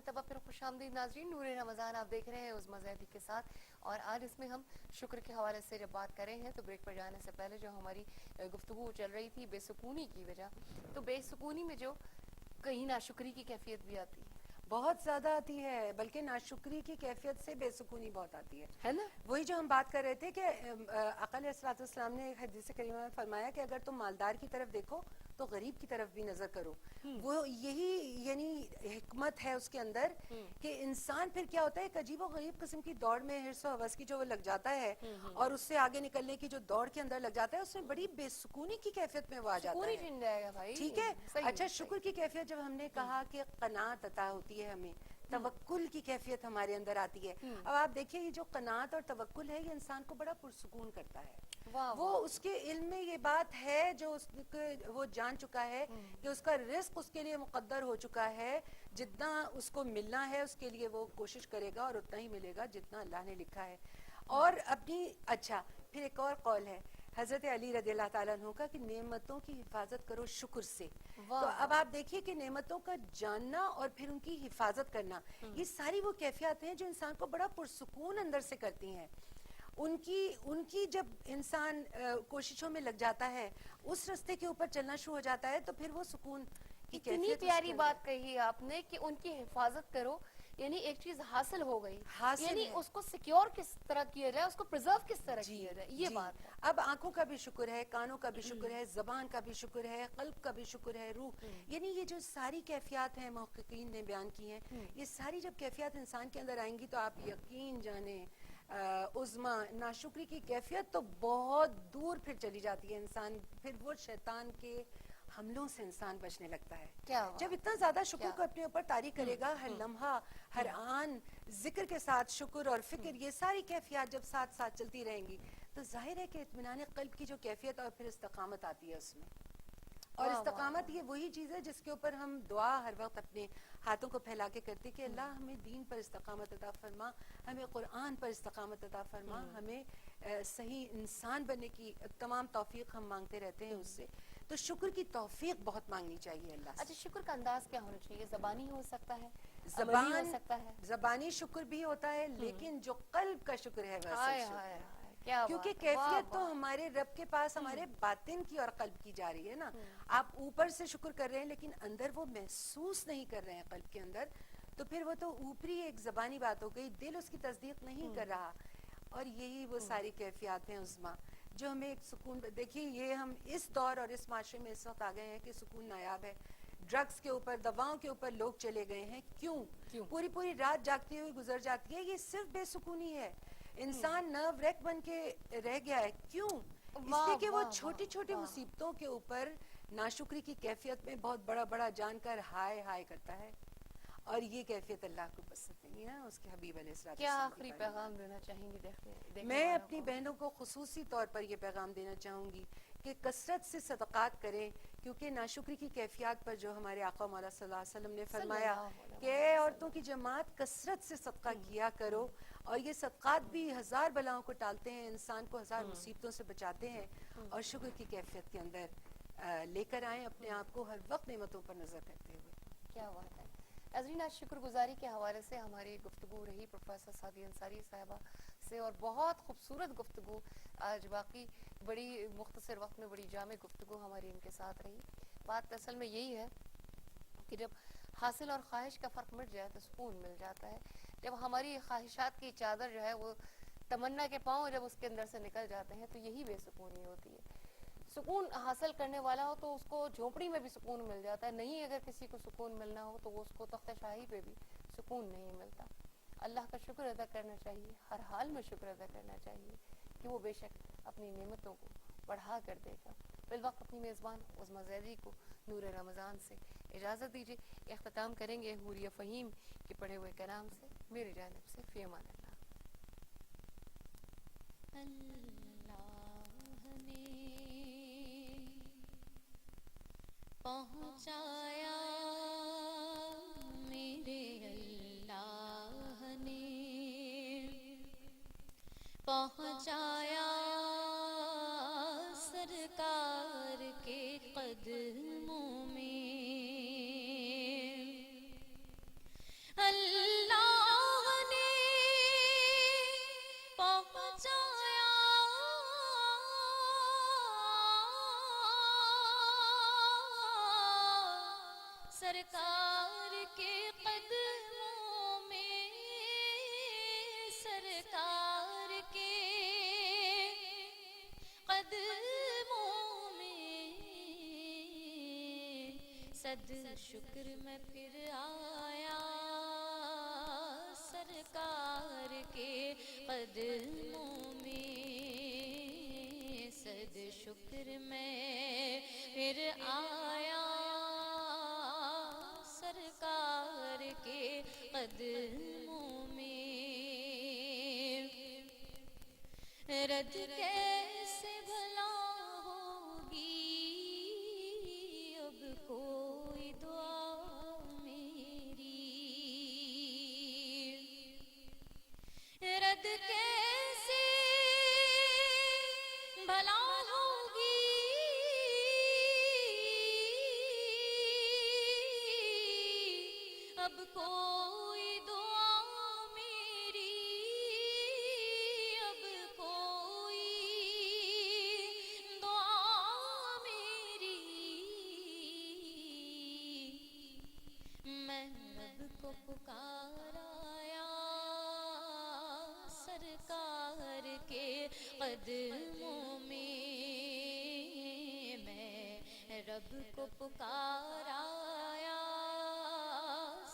مرتبہ پھر خوش آمدید ناظرین، نور رمضان آپ دیکھ رہے ہیں عظمیٰ زیدی کے ساتھ، اور آج اس میں ہم شکر کے حوالے سے جب بات کر رہے ہیں تو بریک پر جانے سے پہلے جو ہماری گفتگو چل رہی تھی بے سکونی کی وجہ، تو بے سکونی میں جو کہیں ناشکری کی کیفیت بھی آتی بہت زیادہ آتی ہے، بلکہ ناشکری کی کیفیت سے بے سکونی بہت آتی ہے نا؟ وہی جو ہم بات کر رہے تھے کہ آقا علیہ الصلوۃ والسلام نے ایک حدیث کریمہ میں فرمایا کہ اگر تم مالدار کی طرف دیکھو تو غریب کی طرف بھی نظر کرو. وہ یہی یعنی حکمت ہے اس کے اندر کہ انسان پھر کیا ہوتا ہے ایک عجیب و غریب قسم کی دوڑ میں حرص و حوث کی جو وہ لگ جاتا ہے اور اس سے آگے نکلنے کی جو دوڑ کے اندر لگ جاتا ہے، اس میں بڑی بے سکونی کی کیفیت میں وہ آ جاتا سکون ہی ہے. چھن جائے گا بھائی. ٹھیک ہے. صحیح اچھا، شکر کی کیفیت جب ہم نے کہا کہ قناعت عطا ہوتی ہے ہمیں، توکل کی کیفیت ہمارے اندر آتی ہے. اب آپ دیکھیے یہ جو قناعت اور توکل ہے یہ انسان کو بڑا پرسکون کرتا ہے. وہ اس کے علم میں یہ بات ہے جو وہ جان چکا ہے کہ اس کا رزق اس کے لیے مقدر ہو چکا ہے. جتنا اس کو ملنا ہے اس کے لیے وہ کوشش کرے گا اور اتنا ہی ملے گا جتنا اللہ نے لکھا ہے. اور اپنی اچھا پھر ایک اور قول ہے حضرت علی رضی اللہ تعالیٰ عنہ کا کہ نعمتوں کی حفاظت کرو شکر سے. تو اب آپ دیکھیے کہ نعمتوں کا جاننا اور پھر ان کی حفاظت کرنا، یہ ساری وہ کیفیات ہیں جو انسان کو بڑا پرسکون اندر سے کرتی ہیں. ان کی جب انسان کوششوں میں لگ جاتا ہے، اس رستے کے اوپر چلنا شروع ہو جاتا ہے، تو پھر وہ سکون کی اتنی کیفیت پیاری بات کہی آپ نے کہ ان کی حفاظت کرو، یعنی ایک چیز حاصل ہو گئی، یعنی اس کو سیکیور کس طرح کیا جائے، اس کو پرزرو کس طرح کیا جائے، یہ بات ہے. اب آنکھوں کا بھی شکر ہے، کانوں کا بھی شکر ہے، زبان کا بھی شکر ہے، قلب کا بھی شکر ہے، روح، یعنی یہ جو ساری کیفیات ہیں محققین نے بیان کی ہیں، یہ ساری جب کیفیات انسان کے اندر آئیں گی تو آپ یقین جانیں عظمیٰ ناشکری کی کیفیت تو بہت دور پھر چلی جاتی ہے. انسان پھر وہ شیطان کے حملوں سے انسان بچنے لگتا ہے. جب اتنا زیادہ شکر کو اپنے اوپر طاری کرے گا، ہر لمحہ ہر آن ذکر کے ساتھ شکر اور فکر، یہ ساری کیفیات جب ساتھ ساتھ چلتی رہیں گی تو ظاہر ہے کہ اطمینان قلب کی جو کیفیت اور پھر استقامت آتی ہے اس میں. اور استقامت یہ وہی چیز ہے جس کے اوپر ہم دعا ہر وقت اپنے ہاتھوں کو پھیلا کے کرتے کہ اللہ ہمیں دین پر استقامت عطا فرما، ہمیں قرآن پر استقامت عطا فرما، ہمیں صحیح انسان بننے کی تمام توفیق ہم مانگتے رہتے ہیں اس سے. تو شکر کی توفیق بہت مانگنی چاہیے اللہ سے. اچھا، شکر کا انداز کیا ہونا چاہیے؟ زبانی ہو سکتا ہے، عملی ہو سکتا ہے؟ زبانی شکر بھی ہوتا ہے، لیکن جو قلب کا شکر ہے وہ اصل شکر ہے. کیا کیونکہ کیفیت تو ہمارے رب کے پاس ہمارے باطن کی اور قلب کی جا رہی ہے نا. آپ اوپر سے شکر کر رہے ہیں لیکن اندر وہ محسوس نہیں کر رہے ہیں قلب کے اندر، تو پھر وہ تو اوپری ایک زبانی بات ہو گئی، دل اس کی تصدیق نہیں کر رہا. اور یہی وہ ساری کیفیات ہیں عظمیٰ جو ہمیں ایک سکون. دیکھیے یہ ہم اس دور اور اس معاشرے میں اس وقت آ گئے ہیں کہ سکون نایاب ہے. ڈرگس کے اوپر، دواؤں کے اوپر لوگ چلے گئے ہیں. کیوں؟ پوری رات جاگتی ہوئی گزر جاتی ہے. یہ صرف بے سکونی ہے. انسان نرو ریک بن کے رہ گیا ہے. کیوں؟ اس لیے کہ وہ چھوٹی چھوٹی مصیبتوں کے اوپر ناشکری کی کیفیت میں بہت بڑا بڑا جان کر ہائے ہائے کرتا ہے. اور یہ کیفیت اللہ کو پسند نہیں ہے. اس کے حبیب علیہ الصلوۃ کیا والسلام آخری پیغام دینا چاہیں گی میں اپنی بہنوں کو خصوصی طور پر یہ پیغام دینا چاہوں گی کہ کثرت سے صدقات کریں، کیونکہ ناشکری کی کیفیات پر جو ہمارے آقا مولا صلی اللہ علیہ وسلم نے فرمایا کہ اے عورتوں کی جماعت کثرت سے صدقہ کیا کرو، اور یہ صدقات بھی 1000 بلاؤں کو ٹالتے ہیں، انسان کو 1000 مصیبتوں سے بچاتے ہیں. اور شکر کی کیفیت کے اندر لے کر آئیں اپنے آپ کو ہر وقت نعمتوں پر نظر کرتے ہوئے. کیا بات ہے. ناظرین، آج شکر گزاری کے حوالے سے ہماری گفتگو رہی پروفیسر سعدیہ انصاری صاحبہ سے، اور بہت خوبصورت گفتگو. آج باقی بڑی مختصر وقت میں بڑی جامع گفتگو ہماری ان کے ساتھ رہی. بات اصل میں یہی ہے کہ جب حاصل اور خواہش کا فرق مٹ جائے تو سکون مل جاتا ہے. جب ہماری خواہشات کی چادر جو ہے وہ تمنا کے پاؤں جب اس کے اندر سے نکل جاتے ہیں تو یہی بے سکونی ہوتی ہے. سکون حاصل کرنے والا ہو تو اس کو جھونپڑی میں بھی سکون مل جاتا ہے. نہیں، اگر کسی کو سکون ملنا ہو تو وہ اس کو تخت شاہی پہ بھی سکون نہیں ملتا. اللہ کا شکر ادا کرنا چاہیے، ہر حال میں شکر ادا کرنا چاہیے کہ وہ بے شک اپنی نعمتوں کو بڑھا کر دے گا. بالوقت اپنی میزبان عظمیٰ زیدی کو نور رمضان سے اجازت دیجیے. اختتام کریں گے حوریہ فہیم کے پڑھے ہوئے کلام سے. میری جانب سے فی امان اللہ. اللہ نے پہنچایا، میرے اللہ نے پہنچایا سرکار کے قدموں میں. سرکار کے قدموں میں، سرکار کے قدموں میں صد شکر میں پھر آیا، سرکار کے قدموں میں صد شکر میں پھر آیا، سرکار کے قدموں میں۔ رد کیسے بھلا ہوگی اب کوئی دعا میری، رد کیسے بھلا ہوگی اب کوئی دعا میری، اب کوئی دعا میری۔ میں رب کو پکار آیا، سرکار کے قدموں میں، میں رب کو پکار آیا،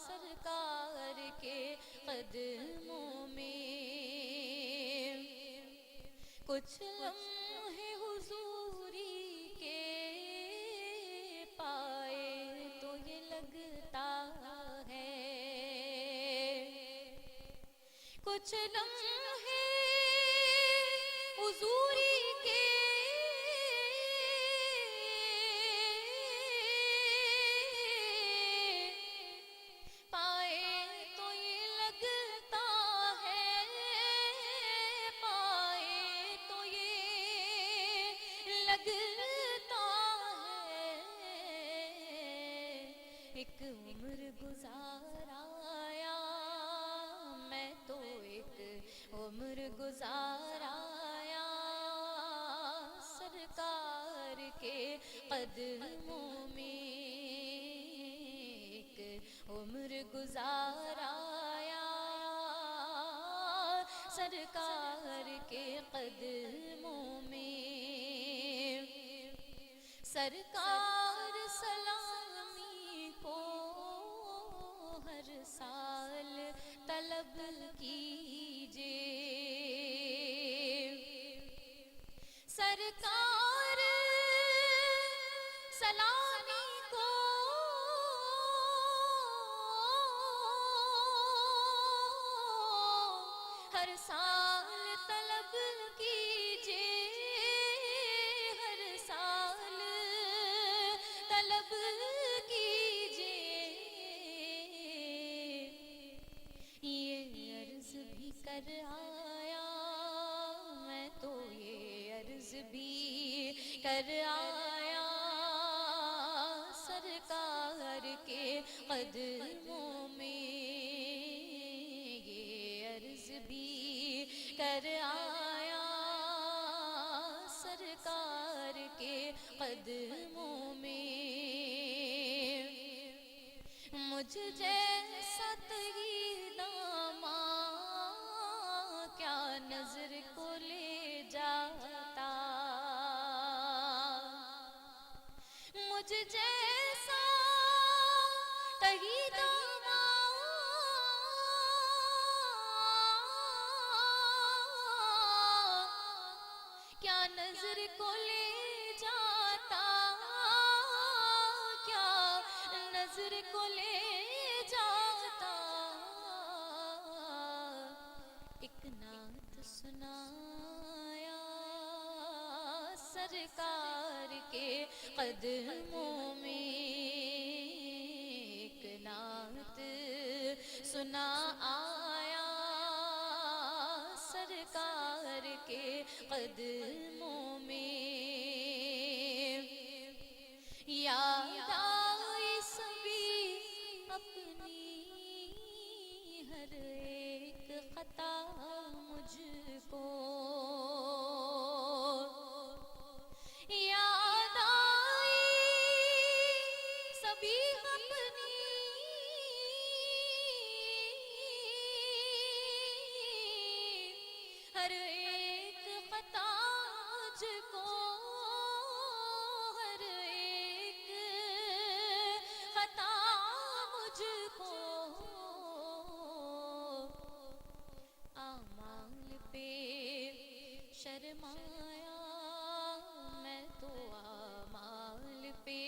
سرکار کے قدموں میں۔ کچھ لمحے حضوری کے پائے تو یہ لگتا ہے، کچھ لمحے حضوری کے پائے تو یہ لگتا ہے، پائے تو یہ لگتا ہے، ایک عمر گزار آیا، میں تو ایک عمر گزار آیا، سرکار کے قدموں میں، ایک عمر گزار آیا، سرکار کے قدموں میں۔ سرکار سلامی کو ہر سال طلب کیجے، سرکار سلامی کو ہر سال طلب کیجے، ہر سال طلب کیجے، یہ عرض بھی کر آیا، میں تو یہ عرض بھی کر آیا، سرکار کے قدموں میں، یہ عرض بھی کر آیا، سرکار کے قدموں میں۔ مجھ جیسا تہی داماں کیا نظر کو لے جاتا، مجھ جیسا تہی داماں کیا نظر کو لے جاتا، کیا نظر کو لے جاتا، ایک نعت سنایا، سرکار کے قدموں میں، ایک نعت سنا آیا، سرکار کے قدموں میں۔ یاد آئی سبھی اپنی ہر ایک خطا مجھ کو، یاد آئی سبھی اپنی ہر ایک خطا مجھ کو، ہر ایک خطا مجھ کو، اعمال پہ شرمایا میں تو، اعمال پہ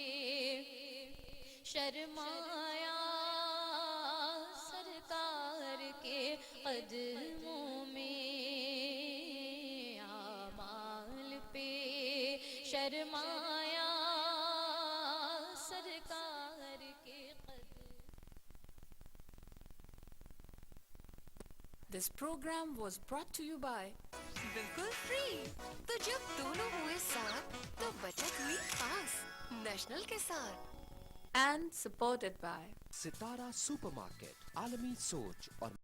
شرمایا، سرکار کے قدموں میں اعمال پہ شرمایا، سرکار کے قدموں. This program was brought to you by بالکل فری. تو جب دونوں ہوئے ساتھ تو بچت ہوئی خاص نیشنل کے ساتھ. and supported by ستارہ سپر مارکیٹ، عالمی سوچ اور